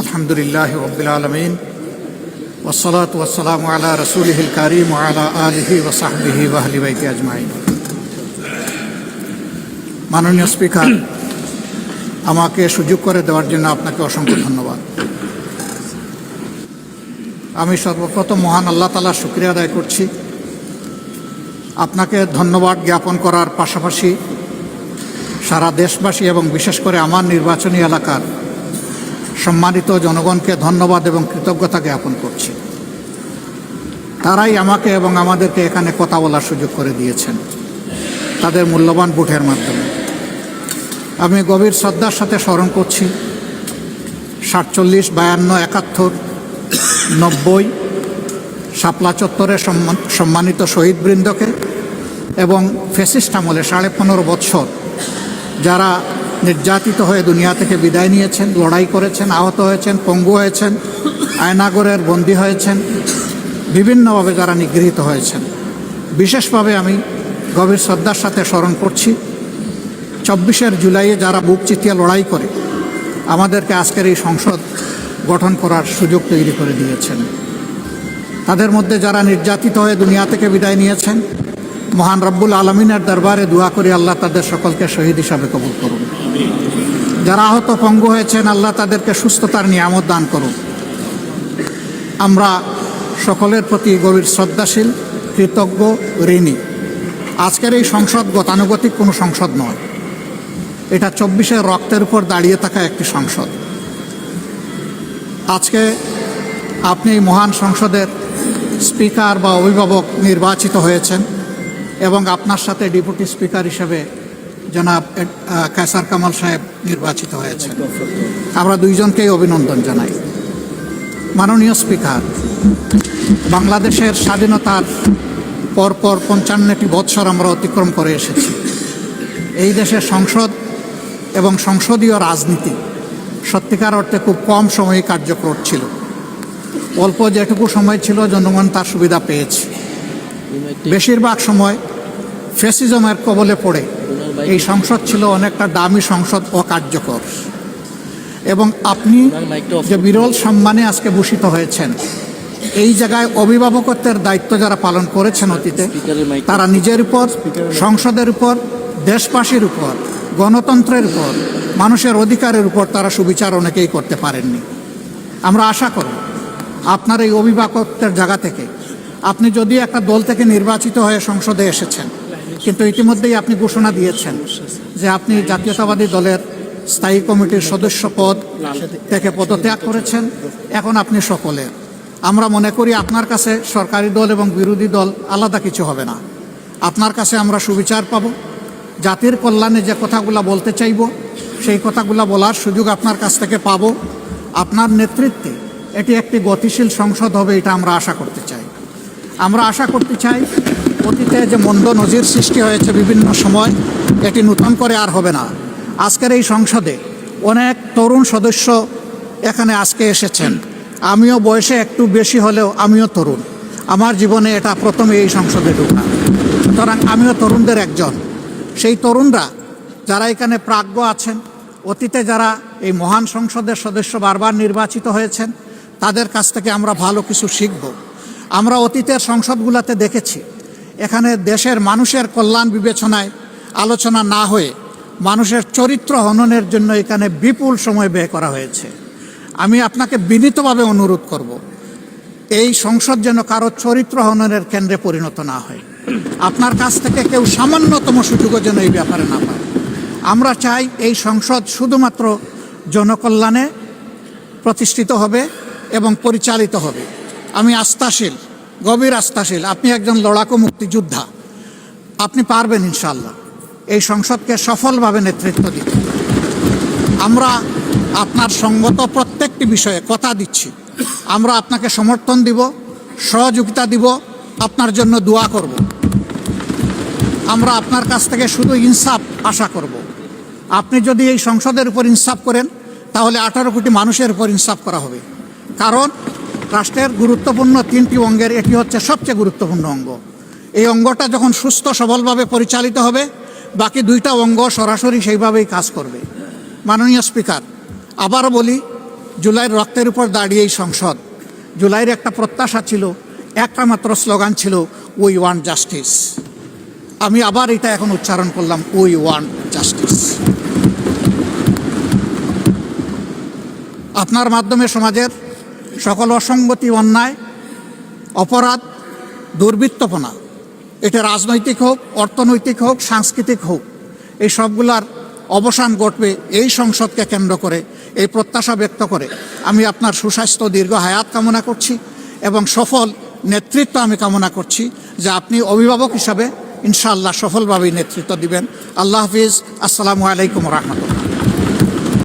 আলহামদুলিল্লাহি রাব্বিল আলামিন ওয়াসসালাতু ওয়াসসালামু আলা রাসূলিহিল কারীম ওয়া আলা আলিহি ওয়া সাহবিহি ওয়া আহলি বাইতি আজমাইন। মাননীয় স্পিকার, আমাকে সুযোগ করে দেওয়ার জন্য আপনাকে অসংখ্য ধন্যবাদ। আমি সর্বপ্রথম মহান আল্লাহ তাআলার শুকরিয়া আদায় করছি। আপনাকে ধন্যবাদ জ্ঞাপন করার পাশাপাশি সারা দেশবাসী এবং বিশেষ করে আমার নির্বাচনী এলাকার সম্মানিত জনগণকে ধন্যবাদ এবং কৃতজ্ঞতা জ্ঞাপন করছি। তারাই আমাকে এবং আমাদেরকে এখানে কথা বলার সুযোগ করে দিয়েছেন তাদের মূল্যবান ভোটের মাধ্যমে। আমি গভীর শ্রদ্ধার সাথে স্মরণ করছি 47, 52, 71, 90 শাপলা চত্বরের সম্মানিত শহীদবৃন্দকে এবং ফ্যাসিস্ট আমলে 15.5 বৎসর যারা নির্যাতিত হয়ে দুনিয়া থেকে বিদায় নিয়েছেন, লড়াই করেছেন, আহত হয়েছেন, পঙ্গু হয়েছেন, আয়নাগরের বন্দী হয়েছেন, বিভিন্নভাবে যারা নিগৃহীত হয়েছেন, বিশেষভাবে আমি গভীর শ্রদ্ধার সাথে স্মরণ করছি 24 জুলাইয়ে যারা বুক চিতিয়ে লড়াই করে আমাদেরকে আজকের এই সংসদ গঠন করার সুযোগ তৈরি করে দিয়েছেন। তাদের মধ্যে যারা নির্যাতিত হয়ে দুনিয়া থেকে বিদায় নিয়েছেন, মহান রব্বুল আলমিনের দরবারে দোয়া করি আল্লাহ তাদের সকলকে শহীদ হিসাবে কবুল করুন। যারা আহত পঙ্গু হয়েছেন, আল্লাহ তাদেরকে সুস্থতার নিয়ামত দান করুন। আমরা সকলের প্রতি গভীর শ্রদ্ধাশীল, কৃতজ্ঞ, ঋণী। আজকের এই সংসদ গতানুগতিক কোনো সংসদ নয়, এটা 24 রক্তের উপর দাঁড়িয়ে থাকা একটি সংসদ। আজকে আপনি এই মহান সংসদের স্পিকার বা অভিভাবক নির্বাচিত হয়েছেন এবং আপনার সাথে ডেপুটি স্পিকার হিসেবে জনাব কায়সার কামাল সাহেব নির্বাচিত হয়েছেন। আমরা দুইজনকেই অভিনন্দন জানাই। মাননীয় স্পিকার, বাংলাদেশের স্বাধীনতার পরপর 55টি বৎসর আমরা অতিক্রম করে এসেছি। এই দেশের সংসদ এবং সংসদীয় রাজনীতি সত্যিকার অর্থে খুব কম সময়ে কার্যকর ছিল। অল্প যেটুকু সময় ছিল জনগণ তার সুবিধা পেয়েছে। বেশিরভাগ সময় ফ্যাসিজমের কবলে পড়ে এই সংসদ ছিল অনেকটা দামি সংসদ, অকার্যকর। এবং আপনি যে বিরল সম্মানে আজকে ভূষিত হয়েছেন, এই জায়গায় অভিভাবকত্বের দায়িত্ব যারা পালন করেছেন অতীতে, তারা নিজের উপর, সংসদের উপর, দেশবাসীর উপর, গণতন্ত্রের উপর, মানুষের অধিকারের উপর তারা সুবিচার অনেকেই করতে পারেননি। আমরা আশা করব আপনার এই অভিভাবকত্বের জায়গা থেকে, আপনি যদি একটা দল থেকে নির্বাচিত হয়ে সংসদে এসেছেন, কিন্তু ইতিমধ্যেই আপনি ঘোষণা দিয়েছেন যে আপনি জাতীয়তাবাদী দলের স্থায়ী কমিটির সদস্য পদ থেকে পদত্যাগ করেছেন, এখন আপনি সকলের। আমরা মনে করি আপনার কাছে সরকারি দল এবং বিরোধী দল আলাদা কিছু হবে না। আপনার কাছে আমরা সুবিচার পাব, জাতির কল্যাণে যে কথাগুলো বলতে চাইব সেই কথাগুলো বলার সুযোগ আপনার কাছ থেকে পাব। আপনার নেতৃত্বে এটি একটি গতিশীল সংসদ হবে, এটা আমরা আশা করতে চাই। আমরা আশা করতে চাই অতীতে যে মন্দ নজির সৃষ্টি হয়েছে বিভিন্ন সময়, এটি নতুন করে আর হবে না। আজকের এই সংসদে অনেক তরুণ সদস্য এখানে আজকে এসেছেন। আমিও বয়সে একটু বেশি হলেও আমিও তরুণ। আমার জীবনে এটা প্রথমে এই সংসদে ঢোকা, সুতরাং আমিও তরুণদের একজন। সেই তরুণরা যারা এখানে প্রাজ্ঞ আছেন, অতীতে যারা এই মহান সংসদের সদস্য বারবার নির্বাচিত হয়েছেন, তাদের কাছ থেকে আমরা ভালো কিছু শিখব। আমরা অতীতের সংসদগুলোতে দেখেছি এখানে দেশের মানুষের কল্যাণ বিবেচনায় আলোচনা না হয়ে মানুষের চরিত্র হননের জন্য এখানে বিপুল সময় ব্যয় করা হয়েছে। আমি আপনাকে বিনীতভাবে অনুরোধ করব, এই সংসদ যেন কারো চরিত্র হননের কেন্দ্রে পরিণত না হয়। আপনার কাছ থেকে কেউ সামান্যতম সুযোগও যেন এই ব্যাপারে না পায়। আমরা চাই এই সংসদ শুধুমাত্র জনকল্যাণে প্রতিষ্ঠিত হবে এবং পরিচালিত হবে। আমি আস্থাশীল, গভীর আস্থাশীল, আপনি একজন লড়াকু মুক্তিযোদ্ধা, আপনি পারবেন ইনশাআল্লাহ এই সংসদকে সফলভাবে নেতৃত্ব দিতে। আমরা আপনার সঙ্গত প্রত্যেকটি বিষয়ে কথা দিচ্ছি, আমরা আপনাকে সমর্থন দিব, সহযোগিতা দিব, আপনার জন্য দোয়া করব। আমরা আপনার কাছ থেকে শুধু ইনসাফ আশা করব। আপনি যদি এই সংসদের উপর ইনসাফ করেন, তাহলে 18 কোটি মানুষের উপর ইনসাফ করা হবে। কারণ রাষ্ট্রের গুরুত্বপূর্ণ 3টি অঙ্গের এটি হচ্ছে সবচেয়ে গুরুত্বপূর্ণ অঙ্গ। এই অঙ্গটা যখন সুস্থ সবলভাবে পরিচালিত হবে, বাকি 2টা অঙ্গ সরাসরি সেইভাবেই কাজ করবে। মাননীয় স্পিকার, আবারও বলি, জুলাইয়ের রক্তের উপর দাঁড়িয়ে এই সংসদ। জুলাইয়ের একটা প্রত্যাশা ছিল, একটা মাত্র স্লোগান ছিল, উই ওয়ান্ট জাস্টিস। আমি আবার এটা এখন উচ্চারণ করলাম, উই ওয়ান্ট জাস্টিস। আপনার মাধ্যমে সমাজের সকল অসঙ্গতি, অন্যায়, অপরাধ, দুর্বৃত্তপনা, এটা রাজনৈতিক হোক, অর্থনৈতিক হোক, সাংস্কৃতিক হোক, এই সবগুলার অবসান ঘটবে এই সংসদকে কেন্দ্র করে। এই প্রত্যাশা ব্যক্ত করে আমি আপনার সুস্বাস্থ্য, দীর্ঘ হায়াত কামনা করছি এবং সফল নেতৃত্ব আমি কামনা করছি, যে আপনি অভিভাবক হিসাবে ইনশাআল্লাহ সফলভাবেই নেতৃত্ব দিবেন। আল্লাহ হাফিজ। আসসালামু আলাইকুম রহমতুল্লাহ।